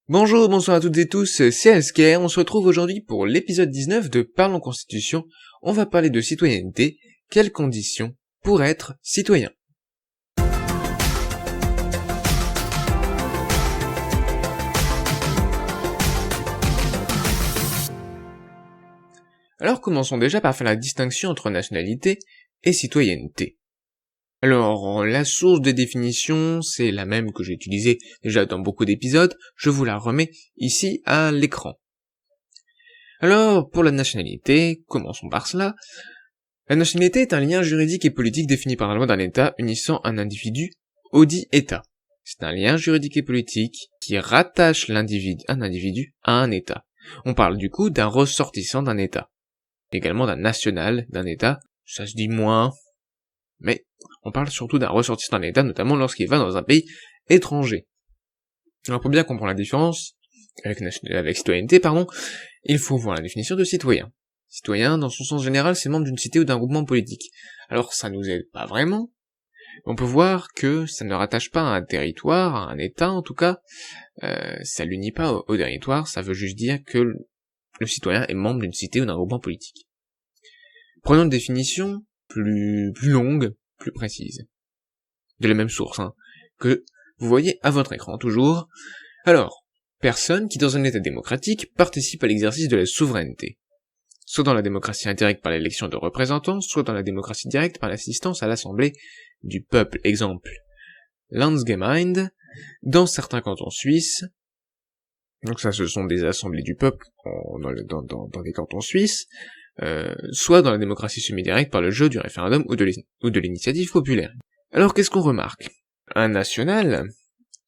Bonjour, bonsoir à toutes et tous, c'est Asker, on se retrouve aujourd'hui pour l'épisode 19 de Parlons Constitution. On va parler de citoyenneté, quelles conditions pour être citoyen. Alors commençons déjà par faire la distinction entre nationalité et citoyenneté. Alors, la source de définition, c'est la même que j'ai utilisée déjà dans beaucoup d'épisodes, je vous la remets ici à l'écran. Alors, pour la nationalité, commençons par cela. La nationalité est un lien juridique et politique défini par la loi d'un État unissant un individu au dit État. C'est un lien juridique et politique qui rattache un individu à un État. On parle du coup d'un ressortissant d'un État. Également d'un national d'un État, ça se dit moins, mais on parle surtout d'un ressortissant d'un État, notamment lorsqu'il va dans un pays étranger. Alors pour bien comprendre la différence avec citoyenneté, il faut voir la définition de citoyen. Citoyen, dans son sens général, c'est membre d'une cité ou d'un groupement politique. Alors ça nous aide pas vraiment. On peut voir que ça ne rattache pas à un territoire, à un État en tout cas, ça l'unit pas au territoire, ça veut juste dire que le citoyen est membre d'une cité ou d'un groupement politique. Prenons une définition plus longue, plus précise. De la même source, que vous voyez à votre écran toujours. Alors, personne qui dans un État démocratique participe à l'exercice de la souveraineté. Soit dans la démocratie indirecte par l'élection de représentants, soit dans la démocratie directe par l'assistance à l'assemblée du peuple. Exemple, Landsgemeinde, dans certains cantons suisses. Donc ça, ce sont des assemblées du peuple dans des cantons suisses. Soit dans la démocratie semi-directe par le jeu du référendum ou de l'initiative populaire. Alors qu'est-ce qu'on remarque? Un national,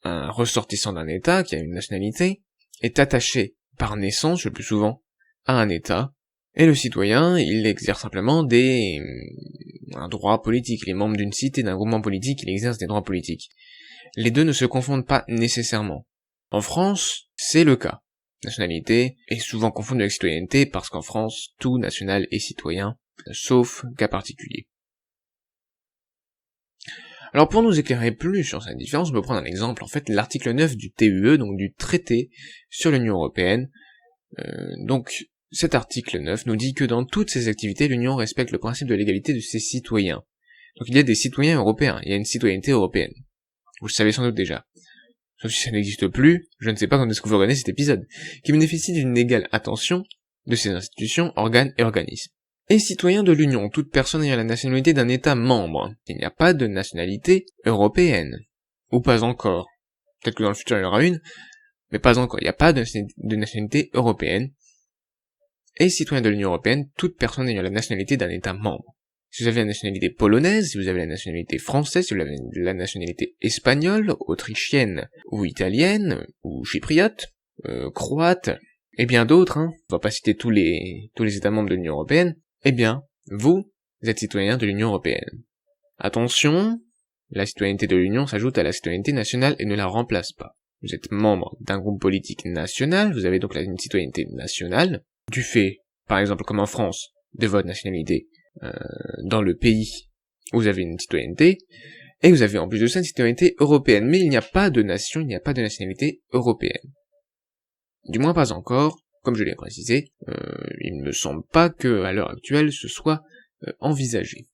un ressortissant d'un État qui a une nationalité, est attaché par naissance le plus souvent à un État, et le citoyen, il exerce simplement un droit politique. Il est membre d'une cité, d'un groupement politique, il exerce des droits politiques. Les deux ne se confondent pas nécessairement. En France, c'est le cas. Nationalité est souvent confondue avec citoyenneté parce qu'en France, tout national est citoyen, sauf cas particulier. Alors pour nous éclairer plus sur cette différence, on peut prendre un exemple, en fait l'article 9 du TUE, donc du traité sur l'Union Européenne. Donc cet article 9 nous dit que dans toutes ses activités, l'Union respecte le principe de l'égalité de ses citoyens. Donc il y a des citoyens européens, il y a une citoyenneté européenne. Vous le savez sans doute déjà. Sauf si ça n'existe plus, je ne sais pas quand est-ce que vous regardez cet épisode, qui bénéficie d'une égale attention de ces institutions, organes et organismes. Et citoyen de l'Union, toute personne ayant la nationalité d'un État membre. Il n'y a pas de nationalité européenne. Ou pas encore. Peut-être que dans le futur il y en aura une, mais pas encore. Il n'y a pas de nationalité européenne. Et citoyen de l'Union Européenne, toute personne ayant la nationalité d'un État membre. Si vous avez la nationalité polonaise, si vous avez la nationalité française, si vous avez la nationalité espagnole, autrichienne, ou italienne, ou chypriote, croate, et bien d'autres, on va pas citer tous les États membres de l'Union Européenne, eh bien, vous êtes citoyen de l'Union Européenne. Attention, la citoyenneté de l'Union s'ajoute à la citoyenneté nationale et ne la remplace pas. Vous êtes membre d'un groupe politique national, vous avez donc une citoyenneté nationale, du fait, par exemple comme en France, de votre nationalité dans le pays où vous avez une citoyenneté, et vous avez en plus de ça une citoyenneté européenne, mais il n'y a pas de nation, il n'y a pas de nationalité européenne. Du moins pas encore, comme je l'ai précisé, il ne me semble pas que à l'heure actuelle ce soit envisagé.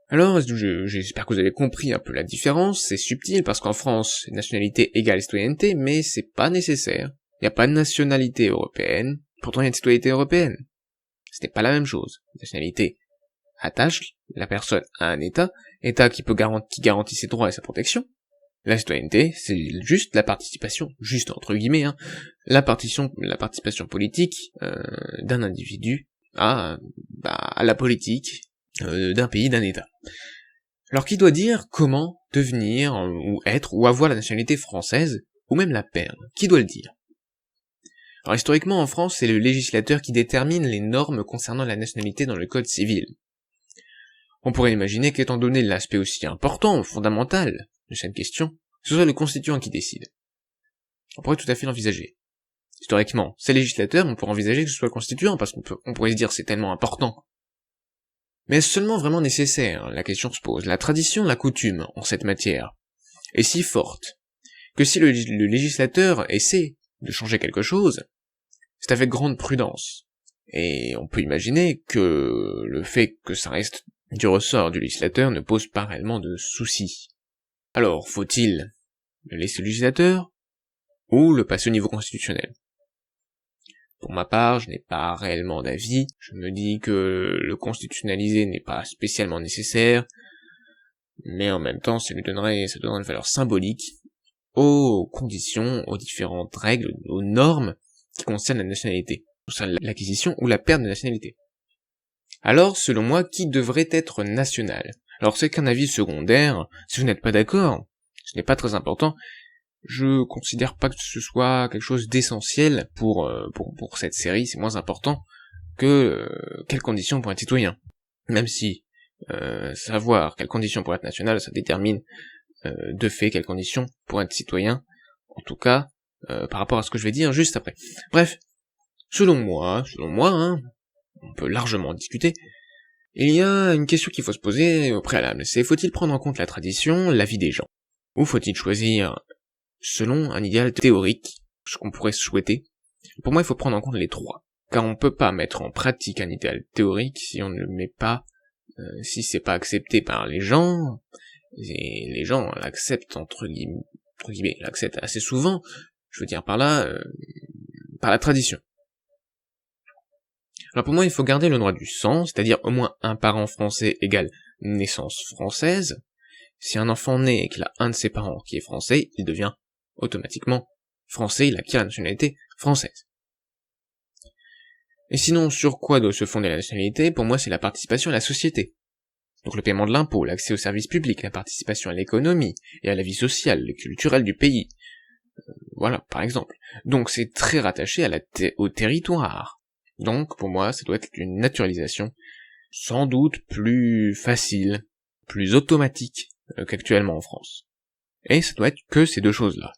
Alors, j'espère que vous avez compris un peu la différence, c'est subtil parce qu'en France, nationalité égale citoyenneté, mais c'est pas nécessaire. Il n'y a pas de nationalité européenne, pourtant il y a une citoyenneté européenne. Ce n'est pas la même chose. La nationalité attache la personne à un État qui garantit ses droits et sa protection. La citoyenneté, c'est juste la participation, juste entre guillemets, la participation politique d'un individu à la politique d'un pays, d'un État. Alors qui doit dire comment devenir, ou être, ou avoir la nationalité française, ou même la perdre? Qui doit le dire? Alors historiquement en France, c'est le législateur qui détermine les normes concernant la nationalité dans le code civil. On pourrait imaginer qu'étant donné l'aspect aussi important, fondamental, de cette question, ce soit le constituant qui décide. On pourrait tout à fait l'envisager. Historiquement, c'est législateur, on pourrait envisager que ce soit le constituant, parce qu'on pourrait se dire c'est tellement important. Mais est-ce seulement vraiment nécessaire? La question se pose. La tradition, la coutume, en cette matière, est si forte que si le législateur essaie de changer quelque chose, c'est avec grande prudence. Et on peut imaginer que le fait que ça reste du ressort du législateur ne pose pas réellement de soucis. Alors, faut-il le laisser au législateur ou le passer au niveau constitutionnel? Pour ma part, je n'ai pas réellement d'avis. Je me dis que le constitutionnaliser n'est pas spécialement nécessaire, mais en même temps, ça donnerait une valeur symbolique aux conditions, aux différentes règles, aux normes qui concernent la nationalité, concernent l'acquisition ou la perte de nationalité. Alors, selon moi, qui devrait être national? Alors, c'est qu'un avis secondaire. Si vous n'êtes pas d'accord, ce n'est pas très important. Je considère pas que ce soit quelque chose d'essentiel pour cette série. C'est moins important que quelles conditions pour être citoyen. Même si savoir quelles conditions pour être national, ça détermine de fait quelles conditions pour être citoyen. En tout cas, par rapport à ce que je vais dire juste après. Bref, selon moi, hein, on peut largement discuter. Il y a une question qu'il faut se poser au préalable. C'est faut-il prendre en compte la tradition, la vie des gens? Ou faut-il choisir selon un idéal théorique, ce qu'on pourrait souhaiter? Pour moi, il faut prendre en compte les trois. Car on ne peut pas mettre en pratique un idéal théorique si on ne le met pas, si c'est pas accepté par les gens, et les gens l'acceptent entre guillemets, l'acceptent assez souvent, je veux dire par là, par la tradition. Alors pour moi, il faut garder le droit du sang, c'est-à-dire au moins un parent français égale naissance française. Si un enfant naît et qu'il a un de ses parents qui est français, il devient automatiquement français, il acquiert la nationalité française. Et sinon, sur quoi doit se fonder la nationalité? Pour moi, c'est la participation à la société. Donc le paiement de l'impôt, l'accès aux services publics, la participation à l'économie et à la vie sociale et culturelle du pays. Voilà, par exemple. Donc c'est très rattaché au territoire. Donc pour moi, ça doit être une naturalisation sans doute plus facile, plus automatique qu'actuellement en France. Et ça doit être que ces deux choses-là.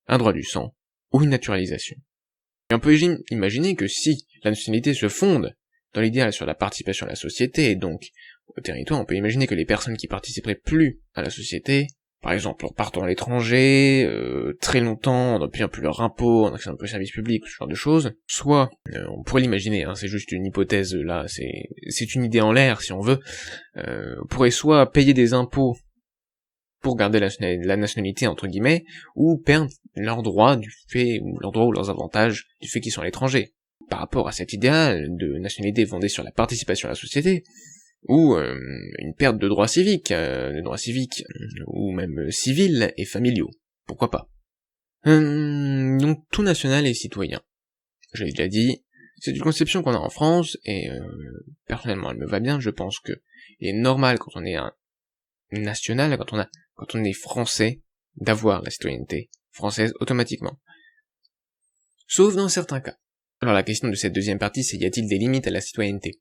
Un droit du sang ou une naturalisation. Et on peut imaginer que si la nationalité se fonde dans l'idéal sur la participation à la société et donc au territoire, on peut imaginer que les personnes qui participeraient plus à la société, par exemple en partant à l'étranger, très longtemps, en payant plus leur impôt, en accédant plus aux services publics, ce genre de choses, soit, on pourrait l'imaginer, hein, c'est juste une hypothèse là, c'est une idée en l'air si on veut, pourraient soit payer des impôts pour garder la nationalité entre guillemets, ou perdre leurs droits ou leurs avantages du fait qu'ils sont à l'étranger. Par rapport à cet idéal de nationalité fondée sur la participation à la société, ou une perte de droits civiques, ou même civils et familiaux. Pourquoi pas. Donc tout national et citoyen. J'avais déjà dit, c'est une conception qu'on a en France, et personnellement elle me va bien, je pense que il est normal quand on est un national, quand on est français, d'avoir la citoyenneté française automatiquement. Sauf dans certains cas. Alors la question de cette deuxième partie, c'est y a-t-il des limites à la citoyenneté?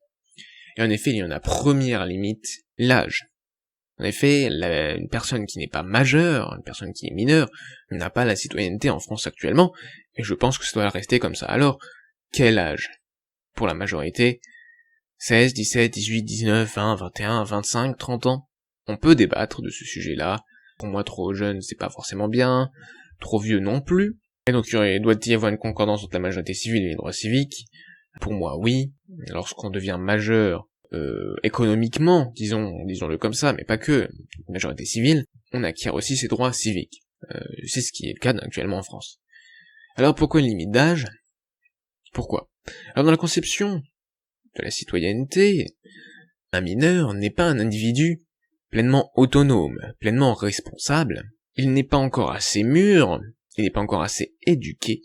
Et en effet, il y en a première limite, l'âge. En effet, une personne qui n'est pas majeure, une personne qui est mineure, n'a pas la citoyenneté en France actuellement, et je pense que ça doit rester comme ça. Alors, quel âge? Pour la majorité, 16, 17, 18, 19, 20, 21, 25, 30 ans. On peut débattre de ce sujet-là. Pour moi, trop jeune, c'est pas forcément bien, trop vieux non plus. Et donc, il doit y avoir une concordance entre la majorité civile et les droits civiques. Pour moi, oui. Lorsqu'on devient majeur, économiquement, disons-le comme ça, mais pas que, majorité civile, on acquiert aussi ses droits civiques. C'est ce qui est le cas actuellement en France. Alors pourquoi une limite d'âge? Pourquoi? Alors dans la conception de la citoyenneté, un mineur n'est pas un individu pleinement autonome, pleinement responsable. Il n'est pas encore assez mûr, il n'est pas encore assez éduqué,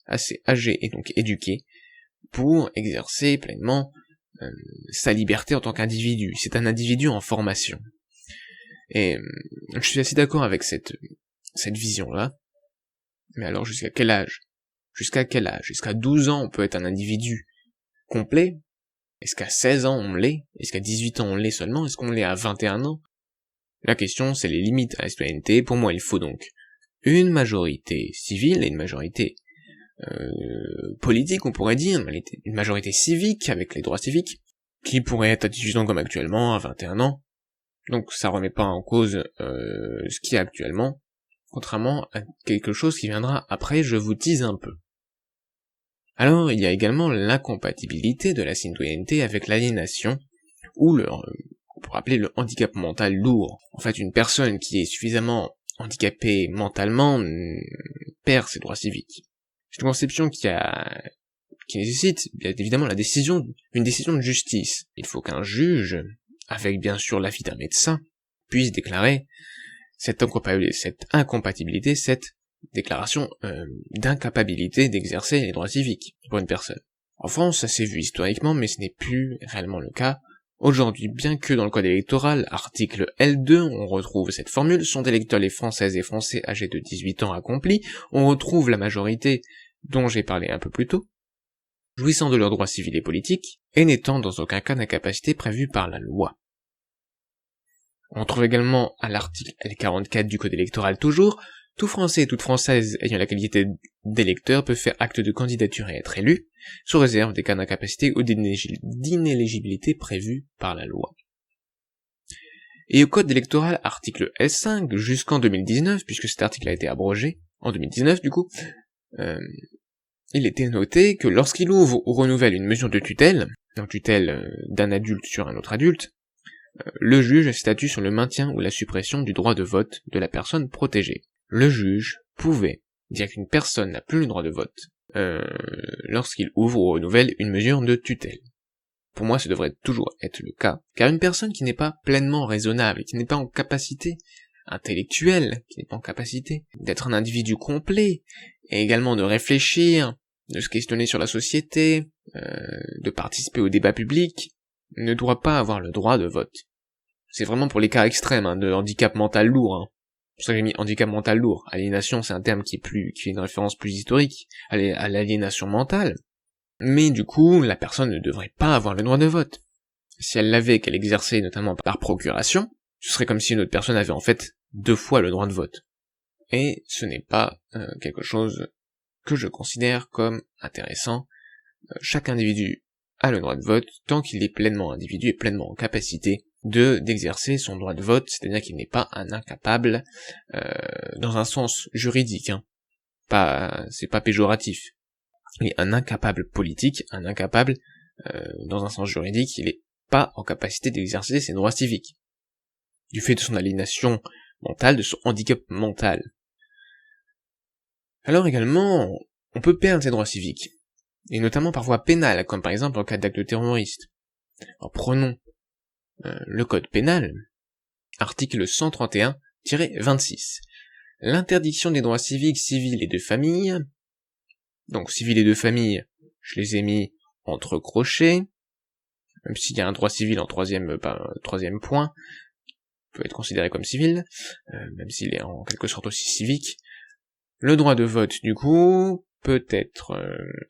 assez âgé et donc éduqué, pour exercer pleinement sa liberté en tant qu'individu. C'est un individu en formation. Et je suis assez d'accord avec cette vision-là. Mais alors jusqu'à quel âge? Jusqu'à quel âge? Jusqu'à 12 ans on peut être un individu complet? Est-ce qu'à 16 ans on l'est? Est-ce qu'à 18 ans on l'est seulement? Est-ce qu'on l'est à 21 ans? La question c'est les limites à la citoyenneté. Pour moi il faut donc une majorité civile et une majorité politique, on pourrait dire, une majorité civique avec les droits civiques, qui pourrait être à 18 ans comme actuellement, à 21 ans. Donc ça remet pas en cause ce qu'il y a actuellement. contrairement à quelque chose qui viendra après, je vous tease un peu. Alors, il y a également l'incompatibilité de la citoyenneté avec l'aliénation, ou on pourrait appeler le handicap mental lourd. En fait, une personne qui est suffisamment handicapée mentalement perd ses droits civiques. C'est une conception qui nécessite, bien évidemment, une décision de justice. Il faut qu'un juge, avec bien sûr l'avis d'un médecin, puisse déclarer cette incompatibilité, cette déclaration d'incapacité d'exercer les droits civiques pour une personne. En France, ça s'est vu historiquement, mais ce n'est plus réellement le cas. Aujourd'hui, bien que dans le code électoral, article L2, on retrouve cette formule, sont électeurs les Françaises et Français âgés de 18 ans accomplis, on retrouve la majorité dont j'ai parlé un peu plus tôt, jouissant de leurs droits civils et politiques, et n'étant dans aucun cas d'incapacité prévue par la loi. On trouve également à l'article L44 du code électoral toujours, tout Français et toute Française ayant la qualité d'électeur peut faire acte de candidature et être élu, sous réserve des cas d'incapacité ou d'inéligibilité prévus par la loi. Et au code électoral, article S5, jusqu'en 2019, puisque cet article a été abrogé, en 2019 du coup, il était noté que lorsqu'il ouvre ou renouvelle une mesure de tutelle, en tutelle d'un adulte sur un autre adulte, le juge statue sur le maintien ou la suppression du droit de vote de la personne protégée. Le juge pouvait dire qu'une personne n'a plus le droit de vote lorsqu'il ouvre ou renouvelle une mesure de tutelle. Pour moi, ça devrait toujours être le cas, car une personne qui n'est pas pleinement raisonnable, qui n'est pas en capacité intellectuelle, qui n'est pas en capacité d'être un individu complet, et également de réfléchir, de se questionner sur la société, de participer au débat public, ne doit pas avoir le droit de vote. C'est vraiment pour les cas extrêmes, de handicap mental lourd. C'est pour ça que j'ai mis handicap mental lourd. Aliénation, c'est un terme qui est une référence plus historique à l'aliénation mentale. Mais du coup, la personne ne devrait pas avoir le droit de vote. Si elle l'avait, qu'elle exerçait notamment par procuration, ce serait comme si une autre personne avait en fait 2 fois le droit de vote. Et ce n'est pas quelque chose que je considère comme intéressant. Chaque individu a le droit de vote tant qu'il est pleinement individu et pleinement en capacité d'exercer son droit de vote, c'est-à-dire qu'il n'est pas un incapable dans un sens juridique, c'est pas péjoratif. Il est un incapable politique, un incapable dans un sens juridique, il n'est pas en capacité d'exercer ses droits civiques, du fait de son aliénation mentale, de son handicap mental. Alors également, on peut perdre ses droits civiques, et notamment par voie pénale, comme par exemple en cas d'acte terroriste. Alors prenons le code pénal, article 131-26. L'interdiction des droits civiques, civils et de famille. Donc civils et de famille, je les ai mis entre crochets, même s'il y a un droit civil en troisième point, peut être considéré comme civil, même s'il est en quelque sorte aussi civique. Le droit de vote, du coup, peut être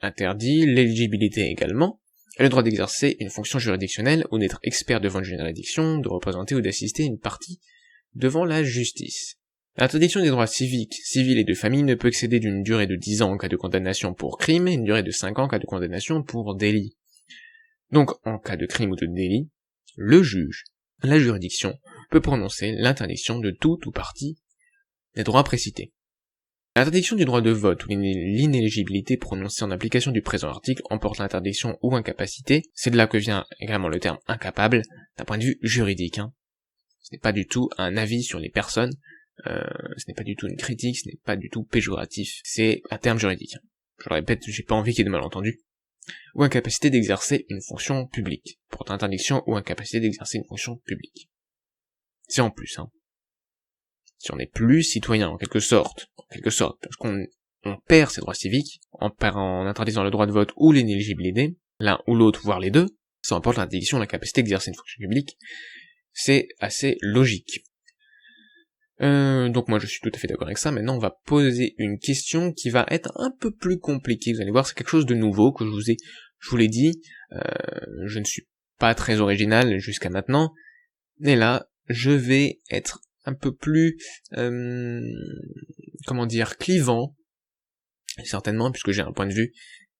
interdit, l'éligibilité également, et le droit d'exercer une fonction juridictionnelle ou d'être expert devant une juridiction, de représenter ou d'assister une partie devant la justice. L'interdiction des droits civiques, civils et de famille ne peut excéder d'une durée de 10 ans en cas de condamnation pour crime et une durée de 5 ans en cas de condamnation pour délit. Donc, en cas de crime ou de délit, le juge, la juridiction, peut prononcer l'interdiction de tout ou partie des droits précités. L'interdiction du droit de vote ou l'inéligibilité prononcée en application du présent article emporte l'interdiction ou incapacité, c'est de là que vient également le terme incapable, d'un point de vue juridique. Ce n'est pas du tout un avis sur les personnes, ce n'est pas du tout une critique, ce n'est pas du tout péjoratif, c'est un terme juridique. Je le répète, j'ai pas envie qu'il y ait de malentendus. Ou incapacité d'exercer une fonction publique, porte interdiction ou incapacité d'exercer une fonction publique. C'est en plus, Si on n'est plus citoyen, en quelque sorte, parce qu'on perd ses droits civiques, en interdisant le droit de vote ou l'inéligibilité, l'un ou l'autre, voire les deux, ça emporte l'interdiction ou l'incapacité d'exercer une fonction publique, c'est assez logique. Donc moi je suis tout à fait d'accord avec ça. Maintenant on va poser une question qui va être un peu plus compliquée, vous allez voir, c'est quelque chose de nouveau que je vous l'ai dit, je ne suis pas très original jusqu'à maintenant, et là je vais être un peu plus clivant, certainement, puisque j'ai un point de vue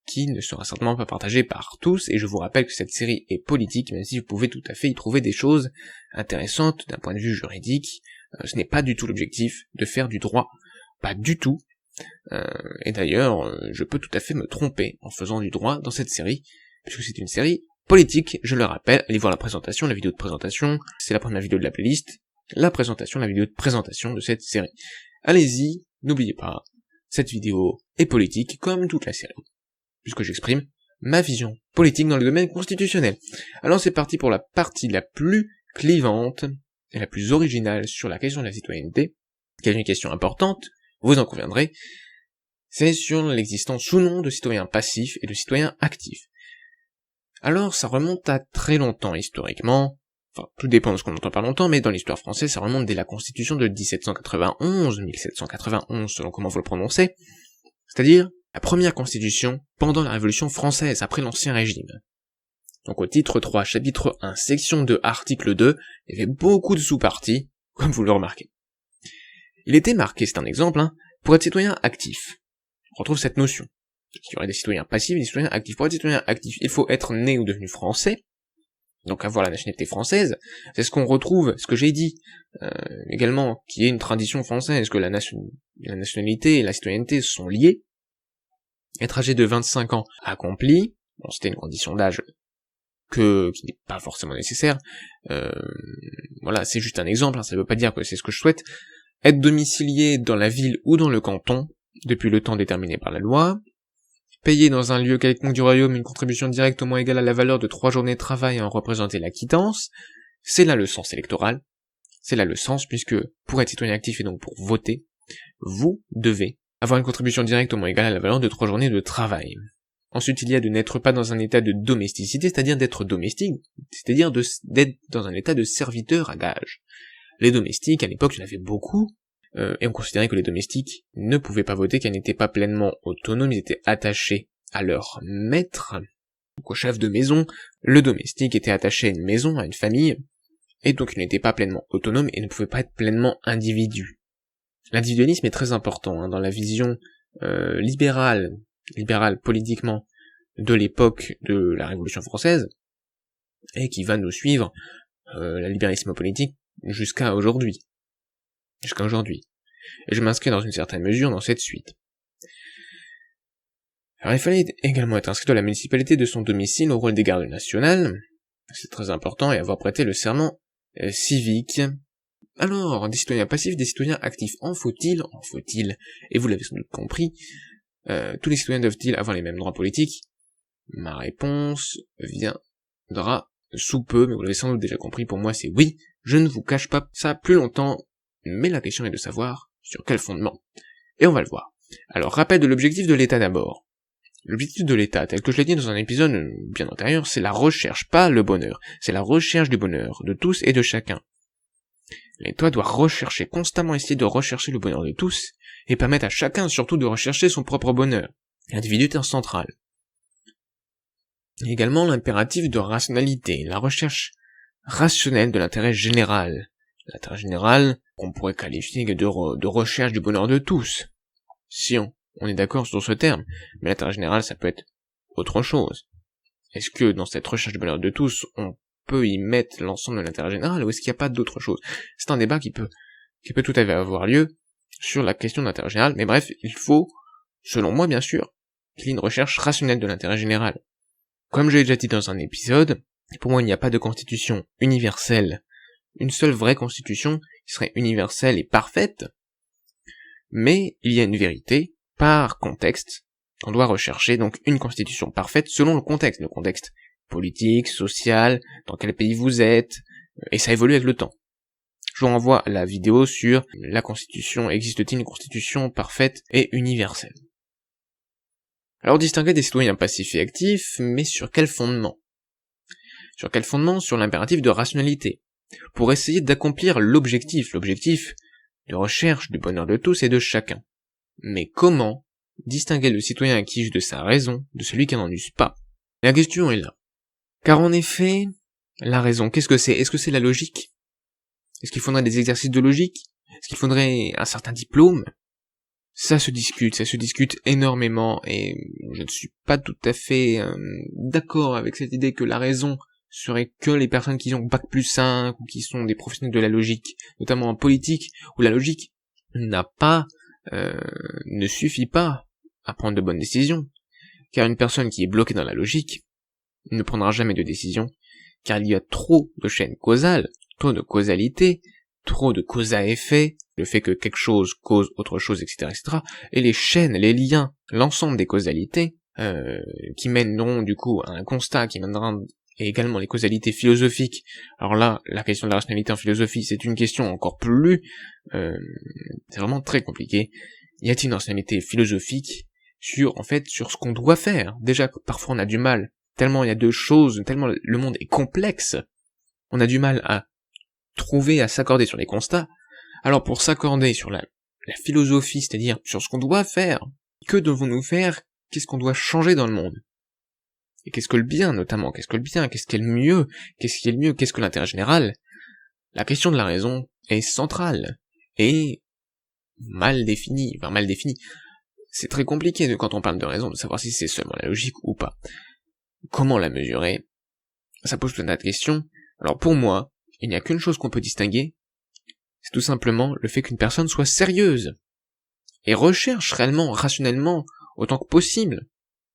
qui ne sera certainement pas partagé par tous, et je vous rappelle que cette série est politique, même si vous pouvez tout à fait y trouver des choses intéressantes d'un point de vue juridique. Ce n'est pas du tout l'objectif de faire du droit pas du tout. Et d'ailleurs, je peux tout à fait me tromper en faisant du droit dans cette série, puisque c'est une série politique, je le rappelle. Allez voir la présentation, la vidéo de présentation, c'est la première vidéo de la playlist, la vidéo de présentation de cette série. Allez-y, n'oubliez pas, cette vidéo est politique comme toute la série, puisque j'exprime ma vision politique dans le domaine constitutionnel. Alors c'est parti pour la partie la plus clivante et la plus originale sur la question de la citoyenneté, qui est une question importante, vous en conviendrez, c'est sur l'existence ou non de citoyens passifs et de citoyens actifs. Alors ça remonte à très longtemps historiquement, enfin tout dépend de ce qu'on entend par longtemps, mais dans l'histoire française ça remonte dès la Constitution de 1791 selon comment vous le prononcez, c'est-à-dire la première constitution pendant la Révolution française, après l'Ancien Régime. Donc au titre 3, chapitre 1, section 2, article 2, il y avait beaucoup de sous-parties, comme vous le remarquez. Il était marqué, c'est un exemple, pour être citoyen actif. On retrouve cette notion. Il y aurait des citoyens passifs et des citoyens actifs. Pour être citoyen actif, il faut être né ou devenu français, donc avoir la nationalité française. C'est ce qu'on retrouve, ce que j'ai dit, également, qui est une tradition française, que la nationalité et la citoyenneté sont liées. Être âgé de 25 ans accompli, bon, c'était une condition d'âge qui n'est pas forcément nécessaire, voilà, c'est juste un exemple, ça veut pas dire que c'est ce que je souhaite. Être domicilié dans la ville ou dans le canton, depuis le temps déterminé par la loi, payer dans un lieu quelconque du royaume une contribution directe au moins égale à la valeur de 3 journées de travail et en représenter la quittance, c'est là le sens électoral, c'est là le sens, puisque pour être citoyen actif et donc pour voter, vous devez avoir une contribution directe au moins égale à la valeur de 3 journées de travail. Ensuite, il y a de n'être pas dans un état de domesticité, c'est-à-dire d'être domestique, c'est-à-dire d'être dans un état de serviteur à gage. Les domestiques, à l'époque, il y en avait beaucoup, et on considérait que les domestiques ne pouvaient pas voter, car ils n'étaient pas pleinement autonomes, ils étaient attachés à leur maître, donc au chef de maison. Le domestique était attaché à une maison, à une famille, et donc il n'était pas pleinement autonome et ne pouvait pas être pleinement individu. L'individualisme est très important dans la vision libérale politiquement de l'époque de la Révolution française, et qui va nous suivre, le libéralisme politique, jusqu'à aujourd'hui. Et je m'inscris dans une certaine mesure dans cette suite. Alors il fallait également être inscrit à la municipalité de son domicile au rôle des gardes nationales, c'est très important, et avoir prêté le serment civique. Alors, des citoyens passifs, des citoyens actifs, en faut-il, et vous l'avez sans doute compris, tous les citoyens doivent-ils avoir les mêmes droits politiques? Ma réponse viendra sous peu, mais vous l'avez sans doute déjà compris, pour moi c'est oui, je ne vous cache pas ça plus longtemps, mais la question est de savoir sur quel fondement. Et on va le voir. Alors, rappel de l'objectif de l'État d'abord. L'objectif de l'État, tel que je l'ai dit dans un épisode bien antérieur, c'est la recherche, pas le bonheur, c'est la recherche du bonheur, de tous et de chacun. L'État doit rechercher, constamment essayer de rechercher le bonheur de tous, et permettre à chacun surtout de rechercher son propre bonheur. L'individu est central. Également l'impératif de rationalité, la recherche rationnelle de l'intérêt général. L'intérêt général, qu'on pourrait qualifier de recherche du bonheur de tous. Si on est d'accord sur ce terme, mais l'intérêt général ça peut être autre chose. Est-ce que dans cette recherche du bonheur de tous, on peut y mettre l'ensemble de l'intérêt général, ou est-ce qu'il n'y a pas d'autre chose? C'est un débat qui peut tout à fait avoir lieu sur la question de l'intérêt général, mais bref, il faut, selon moi bien sûr, qu'il y ait une recherche rationnelle de l'intérêt général. Comme je l'ai déjà dit dans un épisode, pour moi il n'y a pas de constitution universelle, une seule vraie constitution qui serait universelle et parfaite, mais il y a une vérité, par contexte, on doit rechercher donc une constitution parfaite selon le contexte politique, social, dans quel pays vous êtes, et ça évolue avec le temps. Je vous renvoie à la vidéo sur la constitution, existe-t-il une constitution parfaite et universelle? Alors distinguer des citoyens passifs et actifs, mais sur quel fondement? Sur l'impératif de rationalité, pour essayer d'accomplir l'objectif de recherche du bonheur de tous et de chacun. Mais comment distinguer le citoyen actif de sa raison de celui qui n'en use pas? La question est là. Car en effet, la raison, qu'est-ce que c'est? Est-ce que c'est la logique? Est-ce qu'il faudrait des exercices de logique? Est-ce qu'il faudrait un certain diplôme? Ça se discute énormément, et je ne suis pas tout à fait d'accord avec cette idée que la raison serait que les personnes qui ont Bac+5, ou qui sont des professionnels de la logique, notamment en politique, où la logique n'a pas ne suffit pas à prendre de bonnes décisions, car une personne qui est bloquée dans la logique ne prendra jamais de décision, car il y a trop de chaînes causales, trop de causalité, trop de cause à effet, le fait que quelque chose cause autre chose, etc., etc., et les chaînes, les liens, l'ensemble des causalités, qui mèneront du coup à un constat, qui mènera et également les causalités philosophiques. Alors là, la question de la rationalité en philosophie, c'est une question encore plus... c'est vraiment très compliqué. Y a-t-il une rationalité philosophique sur ce qu'on doit faire? Déjà, parfois on a du mal, tellement il y a de choses, tellement le monde est complexe, on a du mal à trouver, à s'accorder sur les constats. Alors pour s'accorder sur la philosophie, c'est-à-dire sur ce qu'on doit faire, que devons-nous faire? Qu'est-ce qu'on doit changer dans le monde? Et qu'est-ce que le bien, notamment? Qu'est-ce que le bien? Qu'est-ce qui est le mieux? Qu'est-ce qui est le mieux? Qu'est-ce que l'intérêt général? La question de la raison est centrale, et mal définie. C'est très compliqué, quand on parle de raison, de savoir si c'est seulement la logique ou pas. Comment la mesurer? Ça pose tout un tas de questions. Alors pour moi, il n'y a qu'une chose qu'on peut distinguer, c'est tout simplement le fait qu'une personne soit sérieuse, et recherche réellement, rationnellement, autant que possible,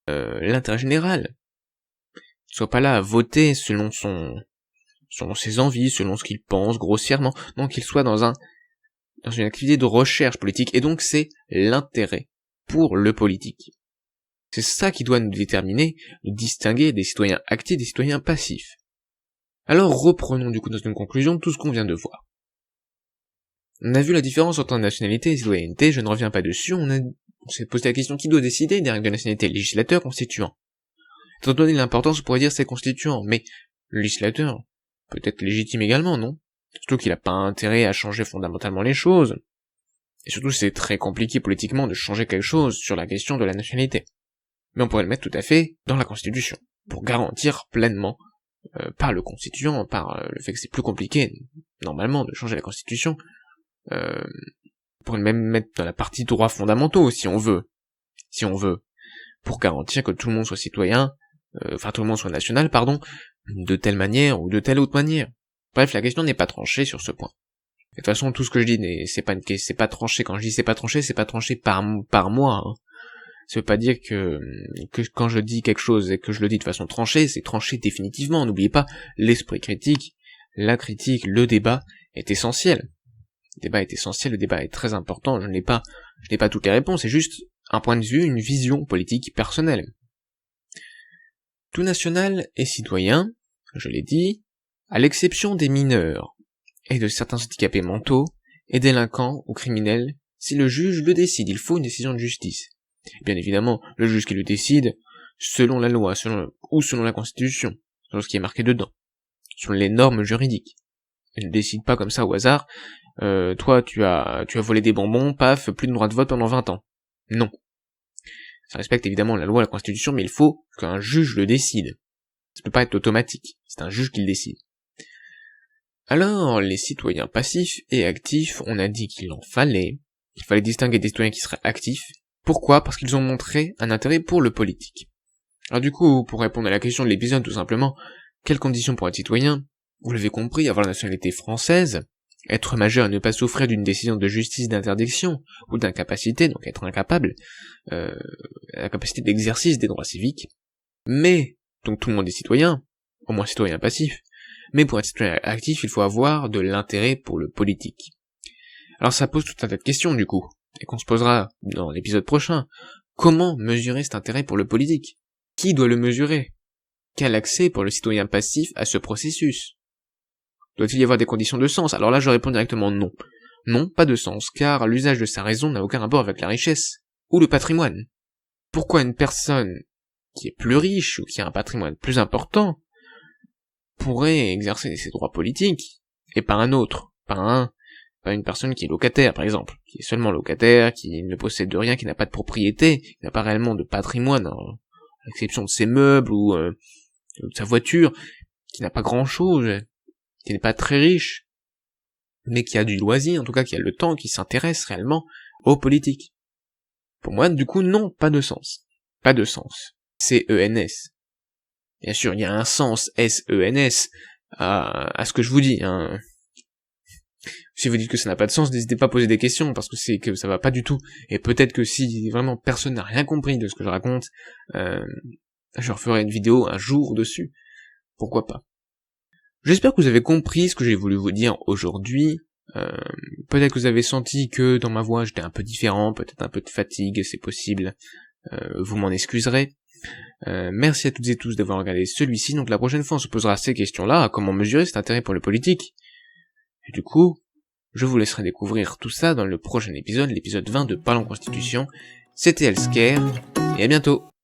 l'intérêt général. Soit pas là à voter selon ses envies, selon ce qu'il pense, grossièrement, non, qu'il soit dans une activité de recherche politique, et donc c'est l'intérêt pour le politique. C'est ça qui doit nous déterminer, nous distinguer des citoyens actifs des citoyens passifs. Alors reprenons du coup dans une conclusion tout ce qu'on vient de voir. On a vu la différence entre nationalité et citoyenneté, je ne reviens pas dessus, on s'est posé la question qui doit décider des règles de nationalité, législateur, constituant. Étant donné l'importance, on pourrait dire c'est constituant, mais le législateur peut être légitime également, non? Surtout qu'il n'a pas intérêt à changer fondamentalement les choses. Et surtout c'est très compliqué politiquement de changer quelque chose sur la question de la nationalité. Mais on pourrait le mettre tout à fait dans la Constitution, pour garantir pleinement, par le constituant, par le fait que c'est plus compliqué, normalement, de changer la Constitution, on pourrait le même mettre dans la partie droits fondamentaux, si on veut, pour garantir que tout le monde soit citoyen, tout le monde soit national, de telle manière ou de telle autre manière. Bref, la question n'est pas tranchée sur ce point. De toute façon, tout ce que je dis, c'est pas tranché. Quand je dis c'est pas tranché par moi, hein. Ça veut pas dire que quand je dis quelque chose et que je le dis de façon tranchée, c'est tranché définitivement. N'oubliez pas, l'esprit critique, la critique, le débat est essentiel. Le débat est très important, je n'ai pas toutes les réponses, c'est juste un point de vue, une vision politique personnelle. Tout national est citoyen, je l'ai dit, à l'exception des mineurs, et de certains handicapés mentaux, et délinquants ou criminels, si le juge le décide, il faut une décision de justice. Bien évidemment, le juge qui le décide, selon la loi, selon la Constitution, selon ce qui est marqué dedans, selon les normes juridiques. Il ne décide pas comme ça au hasard, toi tu as volé des bonbons, paf, plus de droit de vote pendant 20 ans. Non. Ça respecte évidemment la loi, la Constitution, mais il faut qu'un juge le décide. Ça peut pas être automatique, c'est un juge qui le décide. Alors, les citoyens passifs et actifs, on a dit qu'il fallait distinguer des citoyens qui seraient actifs. Pourquoi? Parce qu'ils ont montré un intérêt pour le politique. Alors du coup, pour répondre à la question de l'épisode, tout simplement, quelles conditions pour être citoyen? Vous l'avez compris, avoir la nationalité française, être majeur et ne pas souffrir d'une décision de justice d'interdiction ou d'incapacité, donc être incapable, la capacité d'exercice des droits civiques. Mais, donc tout le monde est citoyen, au moins citoyen passif, mais pour être citoyen actif, il faut avoir de l'intérêt pour le politique. Alors ça pose tout un tas de questions du coup, et qu'on se posera dans l'épisode prochain. Comment mesurer cet intérêt pour le politique? Qui doit le mesurer? Quel accès pour le citoyen passif à ce processus? Doit-il y avoir des conditions de sens? Alors là je réponds directement non. Non, pas de sens, car l'usage de sa raison n'a aucun rapport avec la richesse, ou le patrimoine. Pourquoi une personne qui est plus riche, ou qui a un patrimoine plus important, pourrait exercer ses droits politiques, et pas un autre, pas une personne qui est locataire, par exemple, qui est seulement locataire, qui ne possède de rien, qui n'a pas de propriété, qui n'a pas réellement de patrimoine, à l'exception de ses meubles ou de sa voiture, qui n'a pas grand-chose, qui n'est pas très riche, mais qui a du loisir, en tout cas qui a le temps, qui s'intéresse réellement aux politiques. Pour moi, du coup, non, pas de sens. Pas de sens. C-E-N-S. Bien sûr, il y a un sens S-E-N-S à ce que je vous dis, hein. Si vous dites que ça n'a pas de sens, n'hésitez pas à poser des questions, parce que c'est que ça va pas du tout. Et peut-être que si vraiment personne n'a rien compris de ce que je raconte, je referai une vidéo un jour dessus. Pourquoi pas. J'espère que vous avez compris ce que j'ai voulu vous dire aujourd'hui. Peut-être que vous avez senti que dans ma voix j'étais un peu différent, peut-être un peu de fatigue, c'est possible. Vous m'en excuserez. Merci à toutes et tous d'avoir regardé celui-ci. Donc la prochaine fois on se posera ces questions-là, comment mesurer cet intérêt pour le politique. Et du coup, je vous laisserai découvrir tout ça dans le prochain épisode, l'épisode 20 de Parlons Constitution. C'était Elsker, et à bientôt.